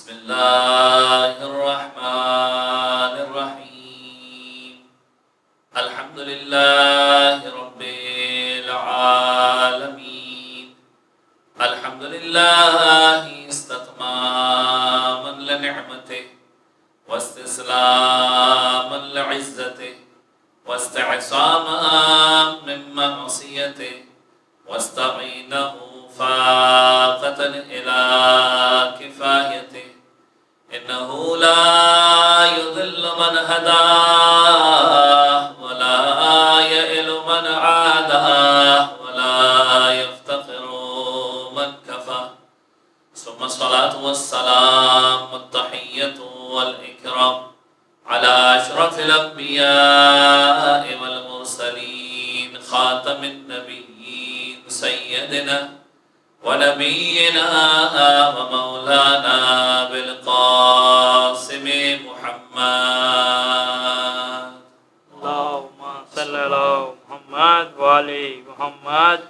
بسم الله الرحمن الرحيم الحمد لله رب العالمين الحمد لله استتماما لنعمته واستسلاما لعزته واستعصاما من معصيته واستعينه فاقة إلى كفايته إنه لا يذل من هداه ولا يئل من عاداه ولا يفتقر من كفاه ثم الصلاة والسلام والتحية والإكرام على أشرف الأنبياء والمرسلين خاتم النبيين سيدنا ونبينا ومولانا بالقاسم محمد اللهم صل على محمد وعلى محمد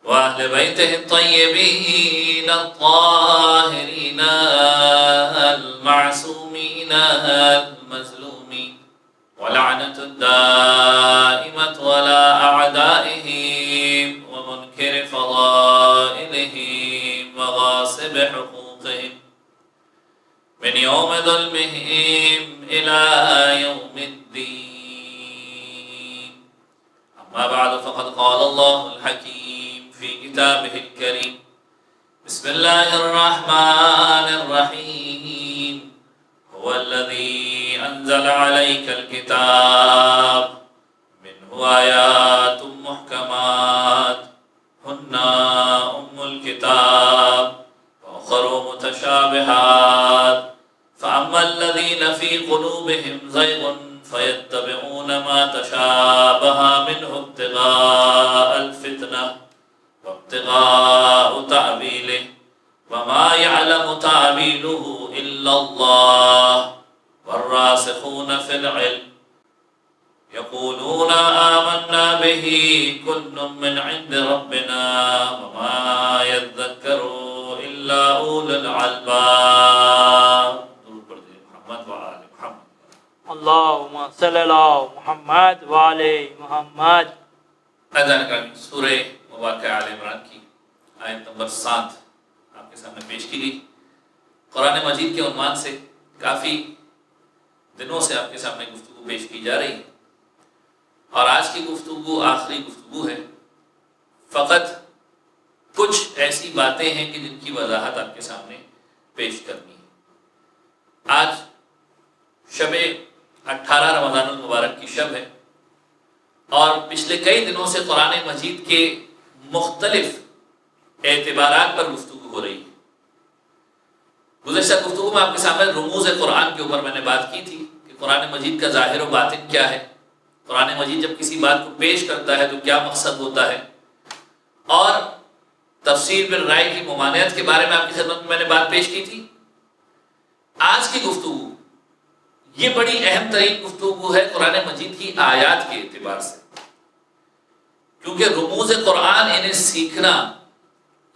وأهل بيته الطيبين الطاهرين المعصومين المظلومين ولعنة الدائمة على أعدائهم ومنكر فضائلهم وغاصب حقوقهم من يوم ظلمهم إلى يوم الدين أما بعد فقد قال الله الحكيم في كتابه الكريم بسم الله الرحمن الرحيم هو الذي أنزل عليك الكتاب منه آيات محكمات هن أم الكتاب وأخر متشابهات فأما الذين في قلوبهم زيغ فيتبعون ما تشابه منه ابتغاء الفتنة وابتغاء تأويله وما يعلم تأويله إلا الله والراسخون في العلم يقولون آمنا به كل من عند ربنا وما يذكر إلا أولو الألباب محمد وآل محمد اللهم صل على محمد وعلى محمد اذان کا سورہ مبارکہ آل عمران کی آیت نمبر 7 آپ کے سامنے پیش کی گئی۔ قرآن مجید کے عنوان سے کافی دنوں سے آپ کے سامنے گفتگو پیش کی جا رہی ہے اور آج کی گفتگو آخری گفتگو ہے۔ فقط کچھ ایسی باتیں ہیں کہ جن کی وضاحت آپ کے سامنے پیش کرنی ہے۔ آج شب 18 رمضان المبارک کی شب ہے اور پچھلے کئی دنوں سے قرآن مجید کے مختلف اعتبارات پر گفتگو ہو رہی ہے۔ گزشتہ گفتگو میں آپ کے سامنے رموز قرآن کے اوپر میں نے بات کی تھی کہ قرآن مجید کا ظاہر و باطن کیا ہے، قرآن مجید جب کسی بات کو پیش کرتا ہے تو کیا مقصد ہوتا ہے، اور تفسیر بالرائے کی ممانعت کے بارے میں آپ کی خدمت میں نے بات پیش کی تھی۔ آج کی گفتگو یہ بڑی اہم ترین گفتگو ہے قرآن مجید کی آیات کے اعتبار سے، کیونکہ رموز قرآن انہیں سیکھنا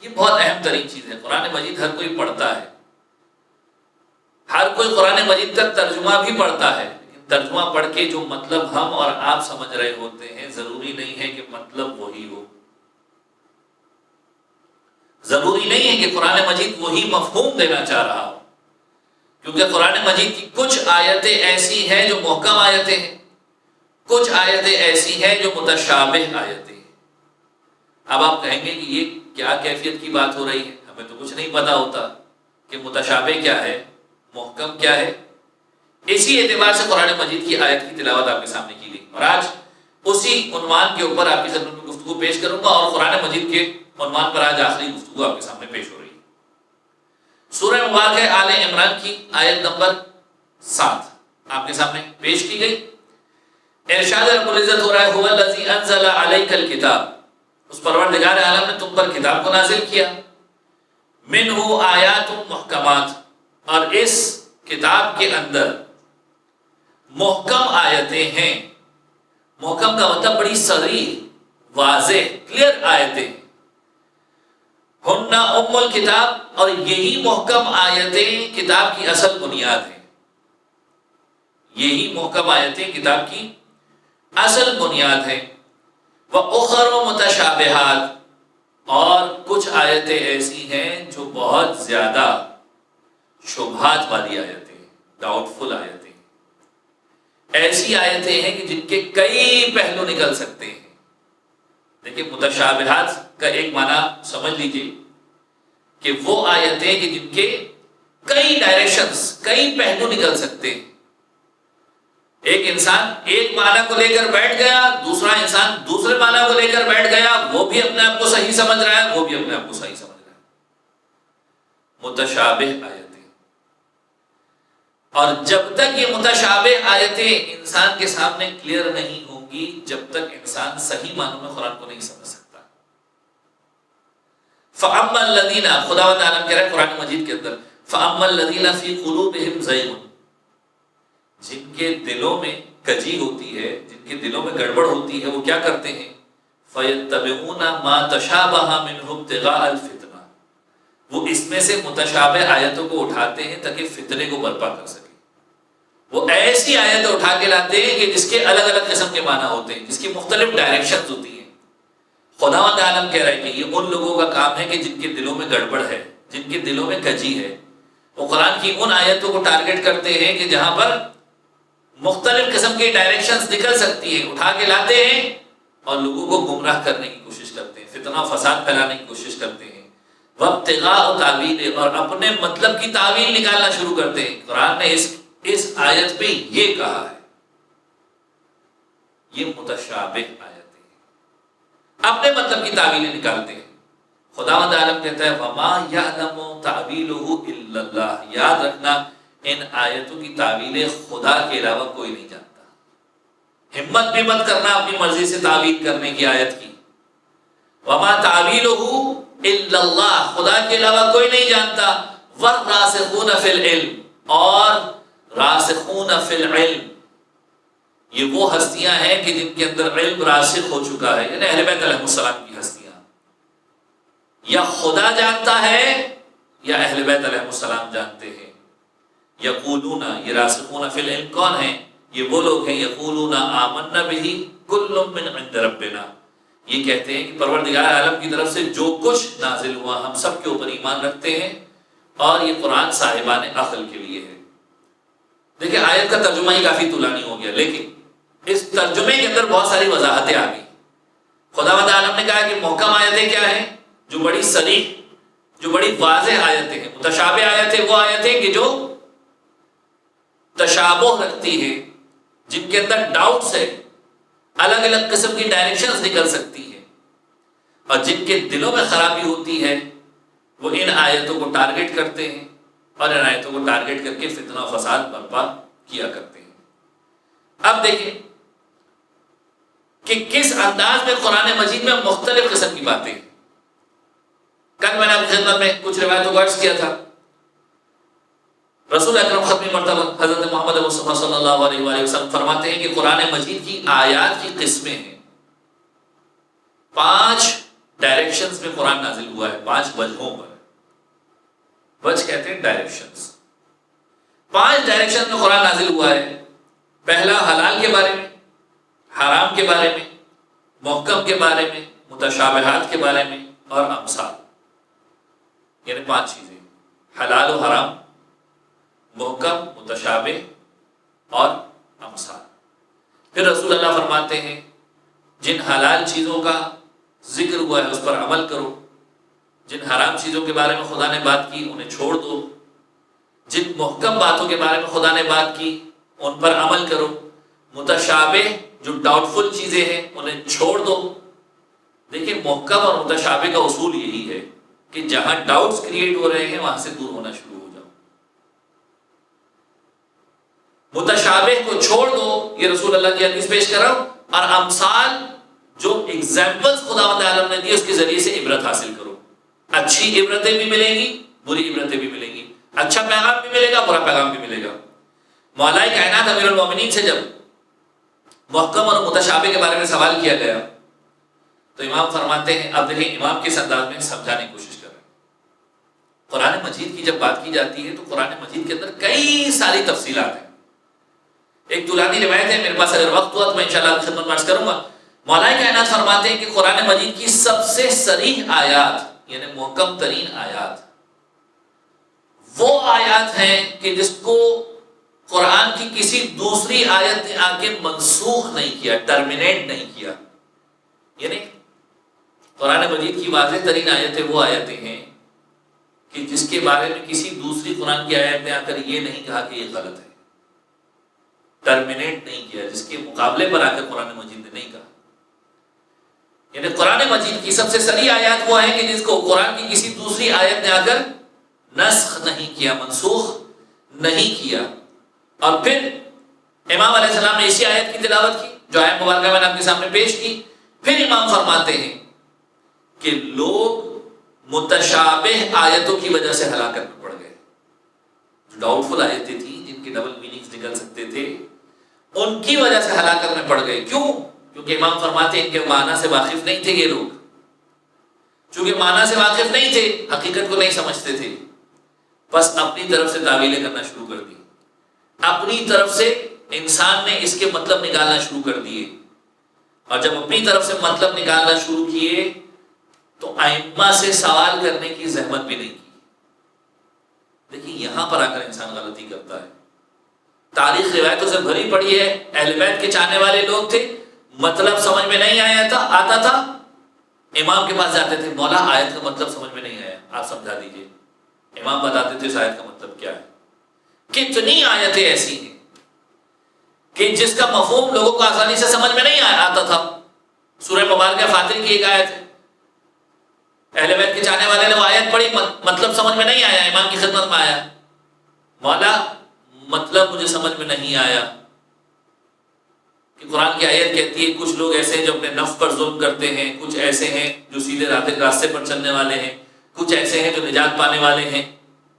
یہ بہت اہم ترین چیز ہے۔ قرآن مجید ہر کوئی پڑھتا ہے، ہر کوئی قرآن مجید کا ترجمہ بھی پڑھتا ہے، لیکن ترجمہ پڑھ کے جو مطلب ہم اور آپ سمجھ رہے ہوتے ہیں ضروری نہیں ہے کہ مطلب وہی ہو، ضروری نہیں ہے کہ قرآن مجید وہی مفہوم دینا چاہ رہا ہو، کیونکہ قرآن مجید کی کچھ آیتیں ایسی ہیں جو محکم آیتیں ہیں، کچھ آیتیں ایسی ہیں جو متشابہ آیتیں ہیں۔ اب آپ کہیں گے کہ یہ کیا کیفیت کی بات ہو رہی ہے، ہمیں تو کچھ نہیں پتا ہوتا کہ متشابہ کیا ہے، محکم کیا ہے۔ اسی اعتبار سے قرآن مجید کی آیت کی تلاوت آپ کے سامنے کی گئی اور آج اسی عنوان کے اوپر آپ کی خدمت میں گفتگو پیش کروں گا، اور قرآن مجید کے عنوان پر آج آخری گفتگو آپ کے سامنے پیش ہو رہی ہے۔ سورہ مبارکہ آل عمران کی آیت نمبر 7 آپ کے سامنے پیش کی گئی۔ ارشاد رب العزت ہو رہا ہے هو الذی انزل علیک الکتاب، اس پروردگار عالم نے تم پر کتاب کو نازل کیا، منہ آیات محکمات، اور اس کتاب کے اندر محکم آیتیں ہیں۔ محکم کا مطلب بڑی صریح، واضح، کلیئر آیتیں۔ ہن ام الکتاب، اور یہی محکم آیتیں کتاب کی اصل بنیاد ہیں. یہی محکم آیتیں کتاب کی اصل بنیاد ہے. وَأُخَرُ مُتَشَابِهَاتٌ، اور کچھ آیتیں ایسی ہیں جو بہت زیادہ شبہات والی آیتیں ہیں، ڈاؤٹ فل آیتیں، ایسی آیتیں ہیں کہ جن کے کئی پہلو نکل سکتے ہیں. دیکھیں متشابہات کا ایک معنی سمجھ لیجئے کہ وہ آیتیں کہ جن کے کئی ڈائریکشنز، کئی پہلو نکل سکتے ہیں. ایک انسان ایک معنی کو لے کر بیٹھ گیا، دوسرا انسان دوسرے معنی کو لے کر بیٹھ گیا، وہ بھی اپنے آپ کو صحیح سمجھ رہا ہے، وہ بھی اپنے آپ کو صحیح سمجھ رہا ہے. متشابہ آیتیں. اور جب تک یہ متشابہ آیتیں انسان کے سامنے کلیئر نہیں ہوں گی، جب تک انسان صحیح معنوں میں قرآن کو نہیں سمجھ سکتا. فَأَمَّا الَّذِينَ، خداوند عالم کہہ رہے ہیں قرآن مجید کے اندر، فَأَمَّا الَّذِينَ فِي قُلُوبِهِمْ زَيْغٌ، جن کے دلوں میں کجی ہوتی ہے، جن کے دلوں میں گڑبڑ ہوتی ہے، وہ کیا کرتے ہیں؟ فَيَتَّبِعُونَ مَا تَشَابَهَ مِنْهُ ابْتِغَاءَ الْفِتْنَةِ، وہ اس میں سے متشابہ آیتوں کو اٹھاتے ہیں تاکہ فتنے کو برپا کر سکیں. وہ ایسی آیت اٹھا کے لاتے ہیں کہ جس کے الگ الگ قسم کے معنی ہوتے ہیں، جس کی مختلف ڈائریکشنز ہوتی ہیں. خداوند عالم کہہ رہے ہیں کہ یہ ان لوگوں کا کام ہے کہ جن کے دلوں میں گڑبڑ ہے، جن کے دلوں میں کجی ہے. وہ قرآن کی ان آیتوں کو ٹارگٹ کرتے ہیں کہ جہاں پر مختلف قسم کی ڈائریکشنز نکل سکتی ہیں، اٹھا کے لاتے ہیں اور لوگوں کو گمراہ کرنے کی کوشش کرتے ہیں، فتنہ و فساد پھیلانے کی کوشش کرتے ہیں. وابتغاء تاویل، اور اپنے مطلب کی تعویل نکالنا شروع کرتے ہیں. قرآن نے اس آیت پہ یہ کہا ہے. یہ متشابہ آیتیں ہیں، اپنے مطلب کی تعویلیں نکالتے ہیں. خداوند عالم کہتا ہے وَمَا يَعْلَمُ تَعْوِيلُهُ إِلَّا اللَّهُ، یاد رکھنا ان آیتوں کی تعویلیں خدا کے علاوہ کوئی نہیں جانتا. ہمت بھی مت کرنا اپنی مرضی سے تعویل کرنے کی آیت کی. وَمَا تَعْوِيلُهُ إِلَّا اللَّهُ، خدا کے علاوہ کوئی نہیں جانتا. وَالرَّاسِخُونَ فِي الْعِلْمِ، اور راسخون فی العلم، یہ وہ ہستیاں ہیں کہ جن کے اندر علم راسخ ہو چکا ہے، یعنی اہل بیت علیہ السلام کی ہستیاں. یا خدا جانتا ہے یا اہل بیت علیہ السلام جانتے ہیں. یقولون، یہ راسخون فی العلم کون ہیں؟ یہ وہ لوگ ہیں یقولون آمنا بہ کل من عند ربنا، یہ کہتے ہیں کہ پروردگار عالم کی طرف سے جو کچھ نازل ہوا ہم سب کے اوپر ایمان رکھتے ہیں، اور یہ قرآن صاحبان عقل کے لیے ہے. دیکھیں آیت کا ترجمہ ہی کافی طولانی ہو گیا، لیکن اس ترجمے کے اندر بہت ساری وضاحتیں آ گئی. خداوند عالم نے کہا کہ محکم آیتیں کیا ہیں؟ جو بڑی صریح، جو بڑی واضح آیتیں ہیں. متشابہ آیتیں وہ آیتیں کہ جو تشابہ رکھتی ہے، جن کے اندر ڈاؤٹس ہے، الگ الگ قسم کی ڈائریکشنز نکل سکتی ہیں، اور جن کے دلوں میں خرابی ہوتی ہے وہ ان آیتوں کو ٹارگٹ کرتے ہیں اور ان آیتوں کو ٹارگٹ کر کے فتنہ و فساد برپا کیا کرتے ہیں. اب دیکھیں کہ کس انداز میں قرآن مجید میں مختلف قسم کی باتیں. کل میں نے آپ کی خدمت میں کچھ روایتوں کا عرض کیا تھا. رسول اکرم ختمی مرتبہ حضرت محمد مصطفیٰ صلی اللہ علیہ وآلہ وسلم فرماتے ہیں کہ قرآن مجید کی آیات کی قسمیں ہیں. 5 ڈائریکشنز میں قرآن نازل ہوا ہے، 5 وجہوں پر. وجہ کہتے ہیں ڈائریکشنز. 5 ڈائریکشن میں قرآن نازل ہوا ہے. پہلا حلال کے بارے میں، حرام کے بارے میں، محکم کے بارے میں، متشابہات کے بارے میں، اور امثال. یعنی 5 چیزیں: حلال و حرام، محکم، متشابہ اور امثال. پھر رسول اللہ فرماتے ہیں جن حلال چیزوں کا ذکر ہوا ہے اس پر عمل کرو، جن حرام چیزوں کے بارے میں خدا نے بات کی انہیں چھوڑ دو، جن محکم باتوں کے بارے میں خدا نے بات کی ان پر عمل کرو، متشابہ جو ڈاؤٹ فل چیزیں ہیں انہیں چھوڑ دو. دیکھیں محکم اور متشابہ کا اصول یہی ہے کہ جہاں ڈاؤٹس کریٹ ہو رہے ہیں وہاں سے دور ہونا شروع ہو جاؤ. متشابہ کو چھوڑ دو، یہ رسول اللہ کی حدیث پیش کر رہا ہوں. اور امثال جو ایگزامپلز خداوند عالم نے دی اس کے ذریعے سے عبرت حاصل کرو. اچھی عبرتیں بھی ملیں گی، بری عبرتیں بھی ملیں گی. اچھا پیغام بھی ملے گا، برا پیغام بھی ملے گا. مولا کائنات امیر المومنین سے جب محکم اور متشابہ کے بارے میں سوال کیا گیا تو امام فرماتے ہیں، اب دیکھیں امام کس انداز میں سمجھانے کی کوشش کر رہے ہیں. قرآن مجید کی جب بات کی جاتی ہے تو قرآن مجید کے اندر کئی ساری تفصیلات ہیں. ایک طولانی روایت ہے، میرے پاس اگر وقت ہوا تو میں انشاءاللہ آپ کی خدمت میں عرض کروں گا. مولا کائنات فرماتے ہیں کہ قرآن مجید کی سب سے صریح آیات یعنی محکم ترین آیات وہ آیات ہیں کہ جس کو قرآن کی کسی دوسری آیت نے آ کے منسوخ نہیں کیا، ٹرمینیٹ نہیں کیا. یعنی قرآن مجید کی واضح ترین آیتیں وہ آیتیں ہیں کہ جس کے بارے میں کسی دوسری قرآن کی آیت نے آ کر یہ نہیں کہا کہ یہ غلط ہے، ٹرمینیٹ نہیں کیا، جس کے مقابلے پر آ کر قرآن مجید نے نہیں کہا. یعنی قرآن مجید کی سب سے صریح آیات وہ ہیں کہ جس کو قرآن کی کسی دوسری آیت نے آ کر نسخ نہیں کیا، منسوخ نہیں کیا. اور پھر امام علیہ السلام نے اسی آیت کی تلاوت کی جو آیت مبارکہ میں نے آپ کے سامنے پیش کی. پھر امام فرماتے ہیں کہ لوگ متشابہ آیتوں کی وجہ سے ہلاکت میں پڑ گئے. جو ڈاؤٹ فل آیتیں تھیں جن کے ڈبل میننگز نکل سکتے تھے ان کی وجہ سے ہلاکت میں پڑ گئے. کیوں؟ کیونکہ امام فرماتے ہیں ان کے معنی سے واقف نہیں تھے یہ لوگ. چونکہ معنی سے واقف نہیں تھے، حقیقت کو نہیں سمجھتے تھے، بس اپنی طرف سے تعویلیں کرنا شروع کر دی. اپنی طرف سے انسان نے اس کے مطلب نکالنا شروع کر دیے. اور جب اپنی طرف سے مطلب نکالنا شروع کیے تو ائمہ سے سوال کرنے کی زحمت بھی نہیں کی. دیکھیں یہاں پر آ کر انسان غلطی کرتا ہے. تاریخ روایتوں سے بھری پڑی ہے. اہل بیت کے چاہنے والے لوگ تھے، مطلب سمجھ میں نہیں آتا تھا، امام کے پاس جاتے تھے، مولا آیت کا مطلب سمجھ میں نہیں آیا، آپ سمجھا دیجئے. امام بتاتے تھے اس آیت کا مطلب کیا ہے. کتنی آیتیں ایسی ہیں کہ جس کا مفہوم لوگوں کو آسانی سے سمجھ میں نہیں آتا تھا. سورہ مبارکہ فاتر کی ایک آیت ہے، اہل بیت کے چاہنے والے نے وہ آیت پڑھی، مطلب سمجھ میں نہیں آیا، امام کی خدمت میں آیا، مولا مطلب مجھے سمجھ میں نہیں آیا. کہ قرآن کی آیت کہتی ہے کچھ لوگ ایسے ہیں جو اپنے نفس پر ظلم کرتے ہیں، کچھ ایسے ہیں جو سیدھے راستے پر چلنے والے ہیں، کچھ ایسے ہیں جو نجات پانے والے ہیں.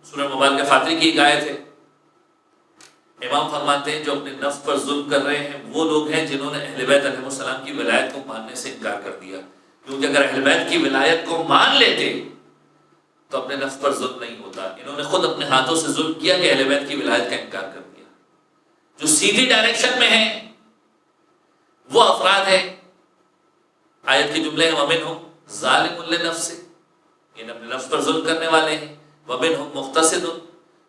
سورہ مبارکہ فاتر کی ایک آیت ہے. امام فرماتے ہیں جو اپنے نفس پر ظلم کر رہے ہیں وہ لوگ ہیں جنہوں نے اہل بیت علیہ السلام کی ولایت کو ماننے سے انکار کر دیا. کیونکہ اگر اہل بیت کی ولایت کو مان لیتے تو اپنے نفس پر ظلم نہیں ہوتا. انہوں نے خود اپنے ہاتھوں سے ظلم کیا کہ اہل بیت کی ولایت کا انکار کر دیا. جو سیدھی ڈائریکشن میں ہیں وہ افراد ہیں، آیت کے جملے ہیں وَمِنْهُمْ ظَالِمٌ لِنَفْسِهِ، یعنی اپنے نفس پر ظلم کرنے والے ہیں. وَمِنْهُمْ مُقْتَصِدٌ،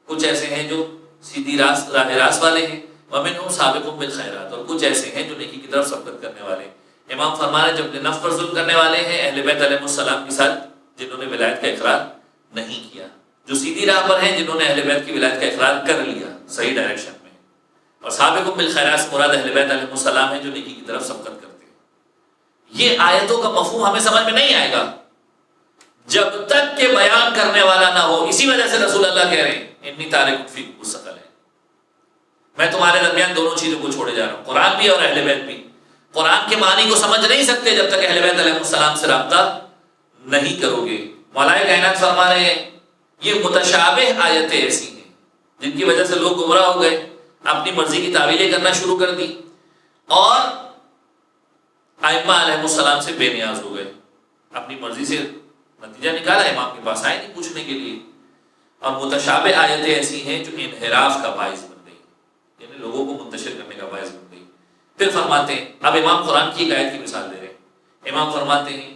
کچھ ایسے ہیں جو سیدھی راہ راست والے ہیں. وَمِنْهُمْ سَابِقٌ بِالْخَيْرَاتِ، اور کچھ ایسے ہیں جو نیکی کی طرف سبقت کرنے والے ہیں. امام فرما رہے ہیں جو اپنے نفس پر ظلم کرنے والے ہیں اہل بیت علیہ السلام کے ساتھ جنہوں نے ولایت کا اقرار نہیں کیا، جو سیدھی راہ پر ہیں جنہوں نے اہل بیت کی ولایت کا اقرار کر لیا صحیح ڈائریکشن میں. اور سابقون بالخیرات سے مراد اہل بیت علیہ السلام ہیں جو نیکی کی طرف سبقت کرتے ہیں. یہ آیتوں کا مفہوم ہمیں سمجھ میں نہیں آئے گا جب تک کہ بیان کرنے والا نہ ہو. اسی وجہ سے رسول اللہ کہہ رہے ہیں انی تارک فیکم الثقلین، میں تمہارے درمیان دونوں چیزوں کو چھوڑے جا رہا ہوں، قرآن بھی اور اہل بیت بھی. قرآن کے معنی کو سمجھ نہیں سکتے جب تک اہل بیت علیہ السلام سے رابطہ نہیں کرو گے. مولا کائنات فرما رہے ہیں یہ متشابہ آیتیں ایسی ہیں جن کی وجہ سے لوگ گمراہ ہو گئے، اپنی مرضی کی تعویلیں کرنا شروع کر دی اور ائمہ علیہ السلام سے بے نیاز ہو گئے. اپنی مرضی سے نتیجہ نکالا، امام کے پاس آئے نہیں پوچھنے کے لیے. اور متشابہ آیتیں ایسی ہیں جو انحراف کا باعث بن گئی، یعنی لوگوں کو منتشر کرنے کا باعث بن گئی. پھر فرماتے ہیں، اب امام قرآن کی ایک آیت کی مثال دے رہے ہیں. امام فرماتے ہیں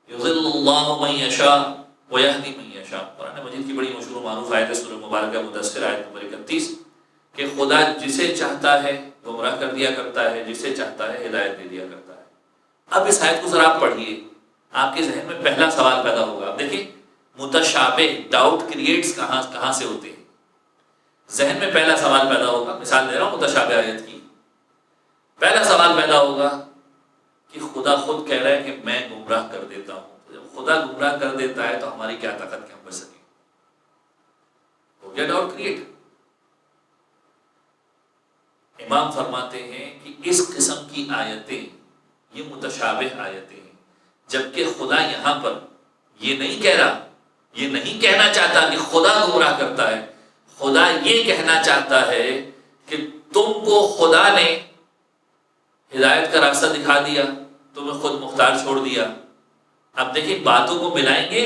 یضل اللہ من یشاء ویہدی من یشاء. قرآن مجید کی بڑی مشہور و معروف آیت ہے سورہ مبارکہ مدثر آیت نمبر 31 کہ خدا جسے چاہتا ہے گمراہ کر دیا کرتا ہے، جسے چاہتا ہے ہدایت دے دیا کرتا ہے. اب اس آیت کو ذرا آپ پڑھیے، آپ کے ذہن میں پہلا سوال پیدا ہوگا. اب دیکھیں متشابہ ڈاؤٹ کریٹس کہاں سے ہوتے ہیں. ذہن میں پہلا سوال پیدا ہوگا، مثال دے رہا ہوں متشابہ آیت کی. پہلا سوال پیدا ہوگا کہ خدا خود کہہ رہا ہے کہ میں گمراہ کر دیتا ہوں. جب خدا گمراہ کر دیتا ہے تو ہماری کیا طاقت کہ ہم بچ سکیں؟ ہو گیا ڈاؤٹ کریٹ. امام فرماتے ہیں کہ اس قسم کی آیتیں یہ متشابہ آیتیں ہیں، جبکہ خدا یہاں پر یہ نہیں کہہ رہا، یہ نہیں کہنا چاہتا کہ خدا گمراہ کرتا ہے. خدا یہ کہنا چاہتا ہے کہ تم کو خدا نے ہدایت کا راستہ دکھا دیا، تمہیں خود مختار چھوڑ دیا. اب دیکھیں باتوں کو ملائیں گے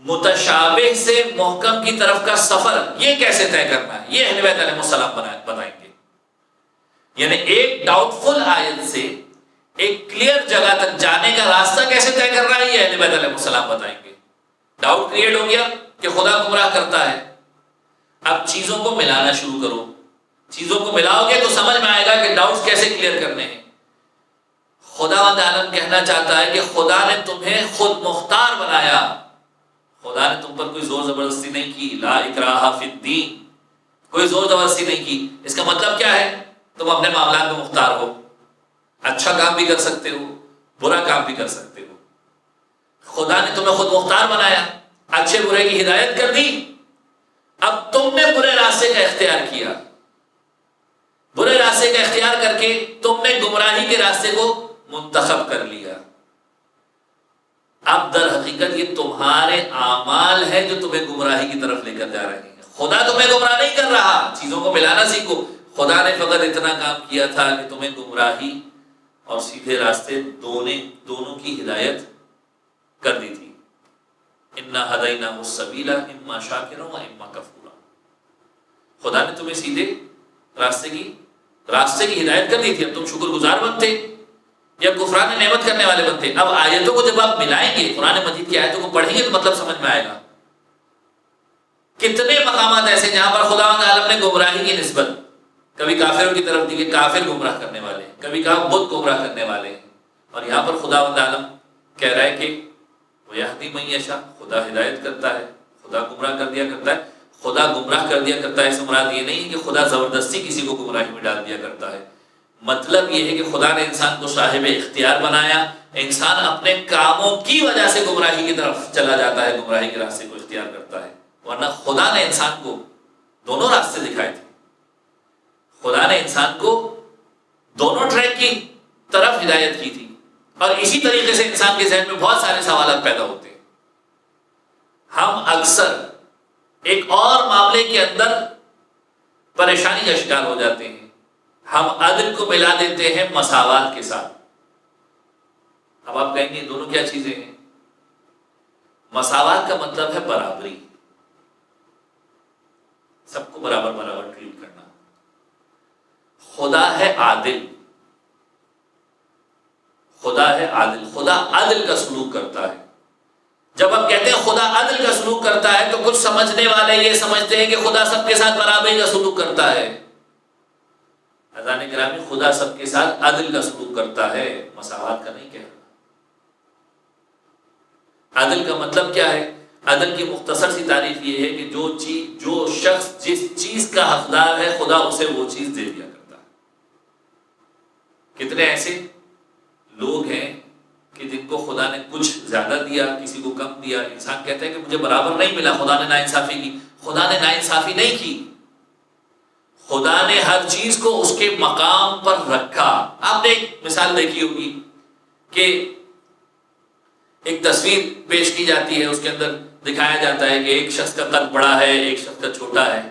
متشابہ سے محکم کی طرف کا سفر یہ کیسے طے کرنا ہے، یہ اہل بیت علیہ السلام بتائیں گے. یعنی ایک ڈاؤٹ فل آیت سے ایک کلیئر جگہ تک جانے کا راستہ کیسے طے کرنا ہے، یہ اہل بیت علیہ السلام بتائیں گے. ڈاؤٹ کریٹ ہو گیا کہ خدا گمراہ کرتا ہے، اب چیزوں کو ملانا شروع کرو. چیزوں کو ملاؤ گے تو سمجھ میں آئے گا کہ ڈاؤٹس کیسے کلیئر کرنے ہیں. خداوند عالم کہنا چاہتا ہے کہ خدا نے تمہیں خود مختار بنایا، خدا نے تم پر کوئی زور زبردستی نہیں کی. لا اکراہ فی الدین، کوئی زور زبردستی نہیں کی. اس کا مطلب کیا ہے؟ تم اپنے معاملات میں مختار ہو، اچھا کام بھی کر سکتے ہو، برا کام بھی کر سکتے ہو. خدا نے تمہیں خود مختار بنایا، اچھے برے کی ہدایت کر دی. اب تم نے برے راستے کا اختیار کیا، برے راستے کا اختیار کر کے تم نے گمراہی کے راستے کو منتخب کر لیا. اب در حقیقت یہ تمہارے اعمال ہے جو تمہیں گمراہی کی طرف لے کر جا رہے ہیں. خدا تمہیں گمراہ نہیں کر رہا. چیزوں کو ملانا سیکھو. خدا نے فقط اتنا کام کیا تھا کہ تمہیں گمراہی اور سیدھے راستے دونوں کی ہدایت کر دی تھی. انا ہدیناہ السبیل اما شاکرا و اما کفورا. خدا نے تمہیں سیدھے راستے کی ہدایت کر دی تھی. اب تم شکر گزار بنتے یا کفران نعمت کرنے والے بنتے. اب آیتوں کو جب آپ ملائیں گے، قرآن مجید کی آیتوں کو پڑھیں گے تو مطلب سمجھ میں آئے گا. کتنے مقامات ایسے جہاں پر خداوند عالم نے گمراہی کی نسبت کبھی کافروں کی طرف دی کہ کافر گمراہ کرنے والے، کبھی کہا بت گمراہ کرنے والے ہیں. اور یہاں پر خداوند عالم کہہ رہا ہے کہ وَيَهْدِي مَن يَشَاءُ، خدا ہدایت کرتا ہے، خدا گمراہ کر دیا کرتا ہے. خدا گمراہ کر دیا کرتا ہے اس مراد یہ نہیں کہ خدا زبردستی کسی کو گمراہی میں ڈال دیا کرتا ہے. مطلب یہ ہے کہ خدا نے انسان کو صاحب اختیار بنایا. انسان اپنے کاموں کی وجہ سے گمراہی کی طرف چلا جاتا ہے، گمراہی کے راستے کو اختیار کرتا ہے. ورنہ خدا نے انسان کو دونوں راستے دکھائے تھے. خدا نے انسان کو دونوں ٹریک کی طرف ہدایت کی تھی. اور اسی طریقے سے انسان کے ذہن میں بہت سارے سوالات پیدا ہوتے ہیں. ہم اکثر ایک اور معاملے کے اندر پریشانی کا شکار ہو جاتے ہیں. ہم عدل کو ملا دیتے ہیں مساوات کے ساتھ. اب آپ کہیں گے دونوں کیا چیزیں ہیں؟ مساوات کا مطلب ہے برابری، سب کو برابر برابر ٹریٹ کرنا. خدا ہے عادل، خدا ہے عادل، خدا عدل کا سلوک کرتا ہے. جب ہم کہتے ہیں خدا عدل کا سلوک کرتا ہے تو کچھ سمجھنے والے یہ سمجھتے ہیں کہ خدا سب کے ساتھ برابری کا سلوک کرتا ہے. عزیزان گرامی، خدا سب کے ساتھ عدل کا سلوک کرتا ہے، مساوات کا نہیں کہہ رہا. عدل کا مطلب کیا ہے؟ عدل کی مختصر سی تعریف یہ ہے کہ جو شخص جس چیز کا حقدار ہے خدا اسے وہ چیز دے دیا کرتا ہے. کتنے ایسے لوگ ہیں کہ جن کو خدا نے کچھ زیادہ دیا، کسی کو کم دیا. انسان کہتا ہے کہ مجھے برابر نہیں ملا، خدا نے ناانصافی کی. خدا نے ناانصافی نہیں کی، خدا نے ہر چیز کو اس کے مقام پر رکھا. آپ نے ایک مثال دیکھی ہوگی کہ ایک تصویر پیش کی جاتی ہے، اس کے اندر دکھایا جاتا ہے کہ ایک شخص کا قد بڑا ہے، ایک شخص کا چھوٹا ہے،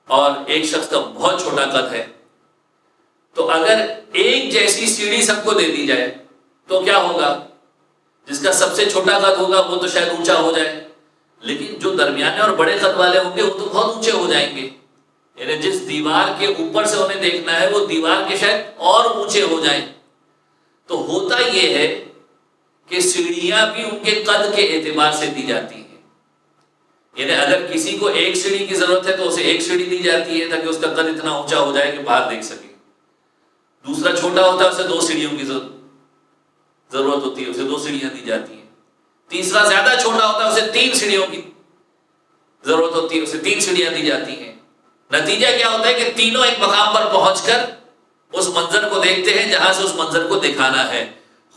اور ایک شخص کا بہت چھوٹا قد ہے. تو اگر ایک جیسی سیڑھی سب کو دے دی جائے تو کیا ہوگا؟ جس کا سب سے چھوٹا قد ہوگا وہ تو شاید اونچا ہو جائے، لیکن جو درمیانے اور بڑے قد والے ہوں گے وہ تو بہت اونچے ہو جائیں گے. یعنی جس دیوار کے اوپر سے انہیں دیکھنا ہے وہ دیوار کے شاید اور اونچے ہو جائیں. تو ہوتا یہ ہے کہ سیڑھیاں بھی ان کے قد کے اعتبار سے دی جاتی ہیں. یعنی اگر کسی کو ایک سیڑھی کی ضرورت ہے تو اسے ایک سیڑھی دی جاتی ہے تاکہ اس کا قد اتنا اونچا ہو جائے کہ باہر دیکھ سکے. دوسرا چھوٹا ہوتا ہے اسے 2 سیڑھیوں کی ضرورت ہوتی ہے، اسے 2 سیڑھیاں دی جاتی ہیں. تیسرا زیادہ چھوٹا ہوتا ہے اسے 3 سیڑھیوں کی ضرورت ہوتی ہے، اسے 3 سیڑھیاں دی جاتی ہیں. نتیجہ کیا ہوتا ہے کہ تینوں ایک مقام پر پہنچ کر اس منظر کو دیکھتے ہیں جہاں سے اس منظر کو دکھانا ہے.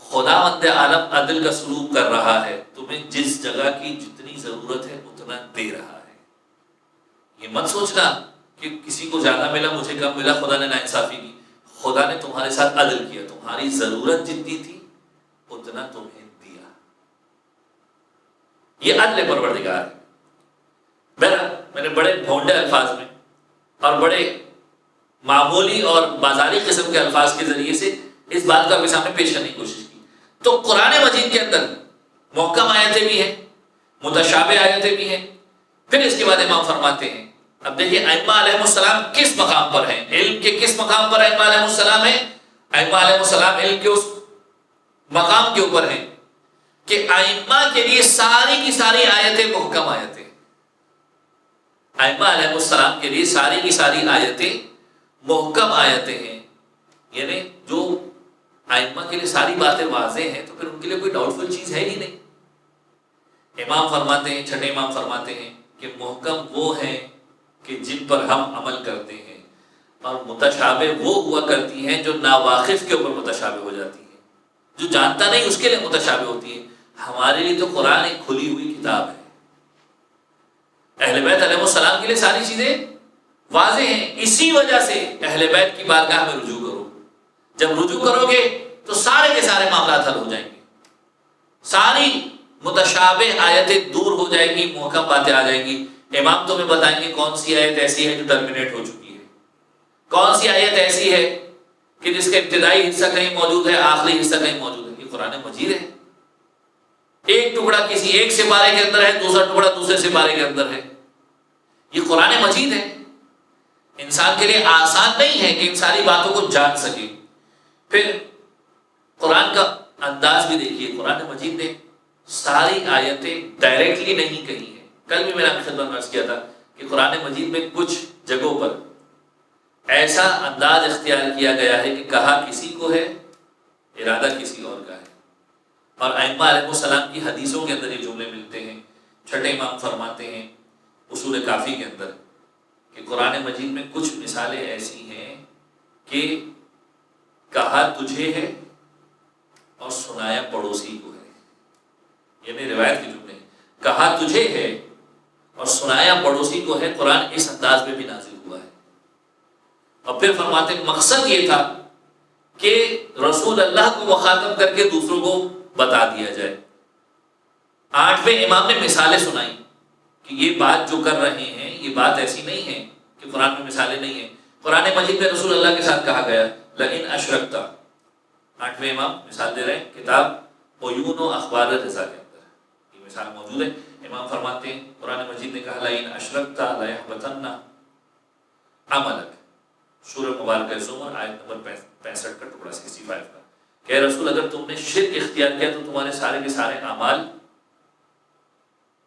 خداوند عالم عدل کا سلوک کر رہا ہے، تمہیں جس جگہ کی جتنی ضرورت ہے اتنا دے رہا ہے. یہ مت سوچنا کہ کسی کو زیادہ ملا مجھے کم ملا، خدا نے ناانصافی کی. خدا نے تمہارے ساتھ عدل کیا، تمہاری ضرورت جتنی تھی اتنا تمہیں دیا. یہ عدل پروردگار ہے. بہرحال میں نے بڑے بھونڈے الفاظ میں اور بڑے معمولی اور بازاری قسم کے الفاظ کے ذریعے سے اس بات کو آپ کے سامنے پیش کرنے کی کوشش کی. تو قرآن مجید کے اندر محکم آیتیں بھی ہیں، متشابہ آیتیں بھی ہیں. پھر اس کے بعد امام فرماتے ہیں، اب دیکھیے ائمہ علیہ السلام کس مقام پر ہیں، علم کے کس مقام پر ائمہ علیہ السلام ہیں. ائمہ علیہ السلام علم کے اس مقام کے اوپر ہیں کہ ائمہ کے لیے ساری کی ساری آیتیں محکم آیتیں. ائمہ علیہ السلام کے لیے ساری کی ساری آیتیں محکم آیتیں ہیں. یعنی جو ائمہ کے لیے ساری باتیں واضح ہیں تو پھر ان کے لیے کوئی ڈاؤٹ فل چیز ہے ہی نہیں. امام فرماتے ہیں، چھٹے امام فرماتے ہیں کہ محکم وہ ہیں کہ جن پر ہم عمل کرتے ہیں، اور متشابہ وہ ہوا کرتی ہیں جو ناواقف کے اوپر متشابہ ہو جاتی ہیں. جو جانتا نہیں اس کے لیے متشابہ ہوتی ہے. ہمارے لیے تو قرآن ایک کھلی ہوئی کتاب ہے. اہل بیت علیہ السلام کے لیے ساری چیزیں واضح ہیں. اسی وجہ سے اہل بیت کی بارگاہ میں رجوع کرو. جب رجوع کرو گے تو سارے کے سارے معاملات حل ہو جائیں گے. ساری متشابہ آیتیں دور ہو جائیں گی، محکم باتیں آ جائیں گی. امام تمہیں بتائیں گے کون سی آیت ایسی ہے جو ٹرمینیٹ ہو چکی ہے، کون سی آیت ایسی ہے کہ جس کا ابتدائی حصہ کہیں موجود ہے، آخری حصہ کہیں موجود ہے. یہ قرآن مجید ہے. ایک ٹکڑا کسی ایک سپارے کے اندر ہے، دوسرا ٹکڑا دوسرے سپارے کے اندر ہے. یہ قرآن مجید ہے. انسان کے لیے آسان نہیں ہے کہ ان ساری باتوں کو جان سکے. پھر قرآن کا انداز بھی دیکھیے. قرآن مجید نے ساری آیتیں ڈائریکٹلی نہیں کہی ہیں. کل بھی میں نے آپ کی خدمت میں عرض کیا تھا کہ قرآن مجید میں کچھ جگہوں پر ایسا انداز اختیار کیا گیا ہے کہ کہا کسی کو ہے، ارادہ کسی اور کا ہے. اور ائمہ علیہ السلام کی حدیثوں کے اندر یہ جملے ملتے ہیں. چھٹے امام فرماتے ہیں اصول کافی کے اندر کہ قرآن مجید میں کچھ مثالیں ایسی ہیں کہ کہا تجھے ہے اور سنایا پڑوسی کو ہے. یعنی روایت کے جملے کہا تجھے ہے اور سنایا پڑوسی کو ہے. قرآن اس انداز میں بھی نازل ہوا ہے. اور پھر فرماتے ہیں مقصد یہ تھا کہ رسول اللہ کو مخاطب کر کے دوسروں کو بتا دیا جائے. 8ویں امام نے مثالیں سنائی کہ یہ بات جو کر رہے ہیں یہ بات ایسی نہیں ہے کہ قرآن میں مثالیں نہیں ہیں. قرآن مجید میں رسول اللہ کے ساتھ کہا گیا لئن اشرکتا. 8ویں امام مثال دے رہے ہیں کتاب عیون و اخبار الرضا کے اندر یہ مثال موجود ہے. امام فرماتے ہیں قرآن مجید نے کہا لئن اشرکتا لیحبطن عملک. سورہ مبارکہ زمر آیت نمبر 65 کا ٹکڑا 65 کا کہ رسول اگر تم نے شرک اختیار کیا تو تمہارے سارے کے سارے اعمال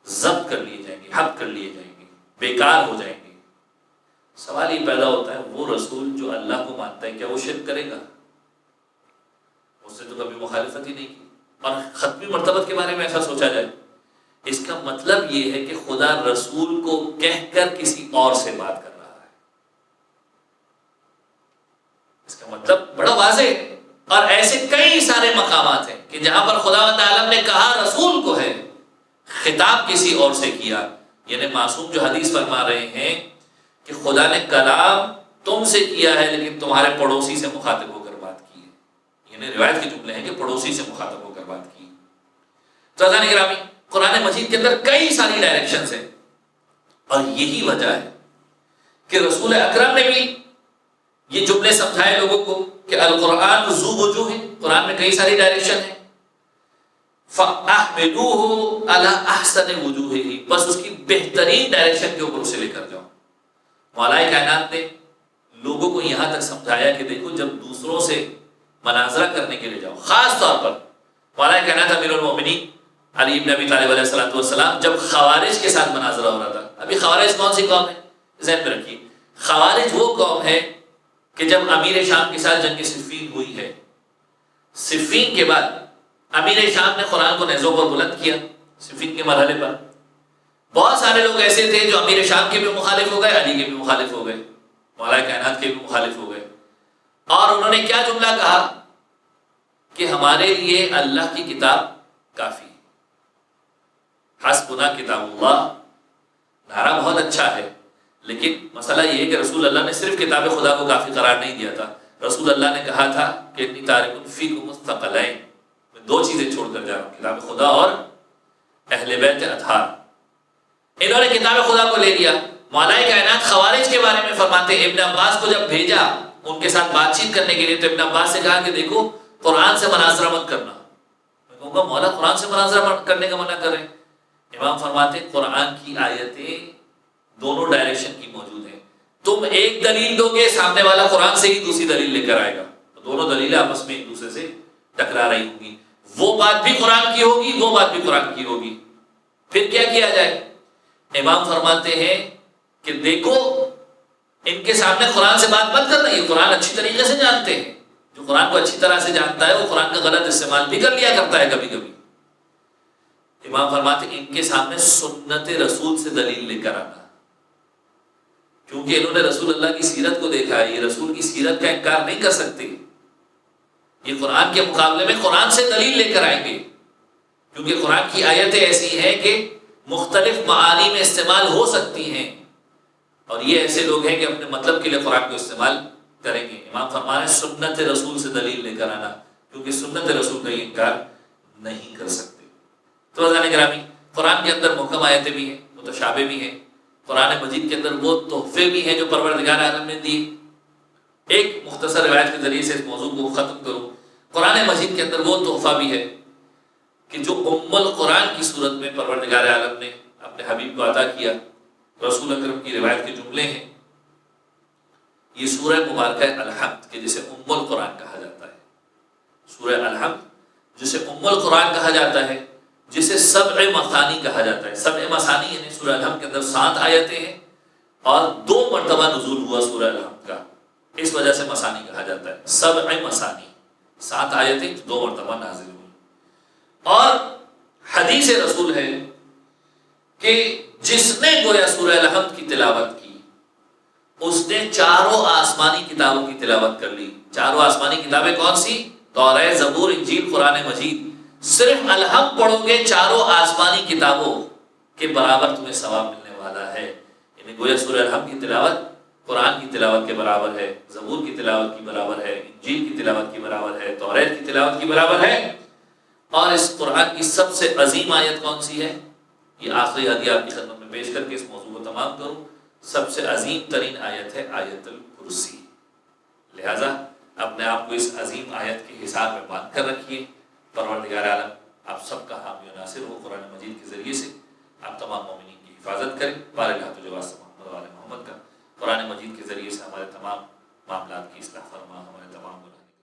ضبط کر لیے جائیں گے، حق کر لیے جائیں گے، بیکار ہو جائیں گے. سوال یہ پیدا ہوتا ہے وہ رسول جو اللہ کو مانتا ہے کیا وہ شرک کرے گا؟ اس سے تو کبھی مخالفت ہی نہیں کی. اور ختمی مرتبت کے بارے میں ایسا سوچا جائے اس کا مطلب یہ ہے کہ خدا رسول کو کہہ کر کسی اور سے بات کر رہا ہے. اس کا مطلب بڑا واضح ہے. اور ایسے کئی سارے مقامات ہیں کہ جہاں پر خداوند عالم نے کہا رسول کو ہے، خطاب کسی اور سے کیا. یعنی معصوم جو حدیث فرما رہے ہیں کہ خدا نے کلام تم سے کیا ہے لیکن تمہارے پڑوسی سے مخاطب ہو کر بات کی ہے. یعنی روایت کے جملے ہیں کہ پڑوسی سے مخاطب ہو کر بات کی. تو عزیزان گرامی قرآن مجید کے اندر کئی ساری ڈائریکشنز ہیں اور یہی وجہ ہے کہ رسول اکرم نے بھی یہ جملے سمجھائے لوگوں کو کہ القرآن ذو وجوہ. قرآن میں کئی ساری ڈائریکشن ہیں. فَأَحْمِلُوهُ عَلَىٰ أَحْسَنِ وُجُوهِهِ. بس اس کی بہترین ڈائریکشن کے اوپر اسے لے کر جاؤ. مولا کائنات نے لوگوں کو یہاں تک سمجھایا کہ دیکھو جب دوسروں سے مناظرہ کرنے کے لیے جاؤ، خاص طور پر مولا کائنات امیر المومنین علی ابن ابی طالب علیہ السلام جب خوارج کے ساتھ مناظرہ ہو رہا تھا. ابھی خوارج کون سی قوم ہے ذہن میں رکھیے. خوارج وہ قوم ہے کہ جب امیر شام کے ساتھ جنگ صفین ہوئی ہے، صفین کے بعد امیر شام نے قرآن کو نیزوں پر بلند کیا. صفین کے مرحلے پر بہت سارے لوگ ایسے تھے جو امیر شام کے بھی مخالف ہو گئے، علی کے بھی مخالف ہو گئے، مولا کائنات کے بھی مخالف ہو گئے. اور انہوں نے کیا جملہ کہا کہ ہمارے لیے اللہ کی کتاب کافی ہے. حسبنا کتاب اللہ. نعرہ بہت اچھا ہے لیکن مسئلہ یہ ہے کہ رسول اللہ نے صرف کتاب خدا کو کافی قرار نہیں دیا تھا. رسول اللہ نے کہا تھا کہ انی تارک فیکم الثقلین. میں دو چیزیں چھوڑ کر جا رہا ہوں، کتاب خدا اور اہل بیت اطہار. انہوں نے کتاب خدا کو لے لیا. مولا کائنات خوارج کے بارے میں فرماتے ہیں ابن عباس کو جب بھیجا ان کے ساتھ بات چیت کرنے کے لیے تو ابن عباس سے کہا کہ دیکھو قرآن سے مناظرہ مت کرنا. میں کہوں گا مولا قرآن سے مناظرہ کرنے کا منع کر رہے ہیں. امام فرماتے ہیں قرآن کی آیتیں دونوں ڈائریکشن کی موجود ہیں. تم ایک دلیل دو گے، سامنے والا قرآن سے ہی دوسری دلیل لے کر آئے گا، تو دونوں دلیلیں آپس میں ایک دوسرے سے ٹکرا رہی ہوں گی. وہ بات بھی قرآن کی ہوگی، وہ بات بھی قرآن کی ہوگی. پھر کیا کیا جائے؟ امام فرماتے ہیں کہ دیکھو ان کے سامنے قرآن سے بات مت کرنا، یہ قرآن اچھی طریقے سے جانتے ہیں. جو قرآن کو اچھی طرح سے جانتا ہے وہ قرآن کا غلط استعمال بھی کر لیا کرتا ہے کبھی کبھی. امام فرماتے ہیں ان کے سامنے سنت رسول سے دلیل لے کر آنا، کیونکہ انہوں نے رسول اللہ کی سیرت کو دیکھا ہے، یہ رسول کی سیرت کا انکار نہیں کر سکتے. یہ قرآن کے مقابلے میں قرآن سے دلیل لے کر آئیں گے، کیونکہ قرآن کی آیتیں ایسی ہیں کہ مختلف معانی میں استعمال ہو سکتی ہیں، اور یہ ایسے لوگ ہیں کہ اپنے مطلب کے لیے قرآن کو استعمال کریں گے. امام فرمانے سنت رسول سے دلیل لے کر آنا، کیونکہ سنت رسول کا یہ انکار نہیں کر سکتے. تو عزیزان گرامی، قرآن کے اندر محکم آیتیں بھی ہیں، متشابہ بھی ہیں. قرآن مجید کے اندر وہ تحفے بھی ہیں جو پروردگار عالم نے دی. ایک مختصر روایت کے ذریعے سے اس موضوع کو ختم کروں. قرآن مجید کے اندر وہ تحفہ بھی ہے کہ جو ام القرآن کی صورت میں پروردگار عالم نے اپنے حبیب کو عطا کیا. رسول اکرم کی روایت کے جملے ہیں. یہ سورہ مبارکہ الحمد کہ جسے ام القرآن کہا جاتا ہے. سورہ الحمد جسے ام القرآن کہا جاتا ہے، جسے سبع مثانی کہا جاتا ہے. سبع مثانی یعنی سورہ الحمد کے اندر 7 آیتیں ہیں اور 2 مرتبہ نزول ہوا سورہ الحمد کا، اس وجہ سے مثانی کہا جاتا ہے. سبع مثانی 7 آیتیں 2 مرتبہ نازل ہوئی. اور حدیث رسول ہے کہ جس نے گویا سورہ الحمد کی تلاوت کی اس نے 4 آسمانی کتابوں کی تلاوت کر لی. 4 آسمانی کتابیں کون سی؟ توراۃ، زبور، انجیل، قرآن مجید. صرف الحمد پڑھو گے 4 آسمانی کتابوں کے برابر تمہیں ثواب ملنے والا ہے. یعنی گویا سورہ الحمد کی تلاوت قرآن کی تلاوت کے برابر ہے، زبور کی تلاوت کی برابر ہے، انجیل کی تلاوت کی برابر ہے، توراۃ کی تلاوت کی برابر ہے. اور اس قرآن کی سب سے عظیم آیت کون سی ہے؟ یہ آخری ہدیہ آپ کی خدمت میں پیش کر کے اس موضوع کو تمام کروں. سب سے عظیم ترین آیت ہے آیت الکرسی. لہذا اپنے آپ کو اس عظیم آیت کے حساب میں باندھ کر رکھیے. پروردگار عالم آپ سب کا حامی و ناصر ہو. قرآن مجید کے ذریعے سے آپ تمام مومنین کی حفاظت کریں. بارگاہ جو واسطہ محمد و آل محمد کا قرآن مجید کے ذریعے سے ہمارے تمام معاملات کی اصلاح فرما، ہمارے تمام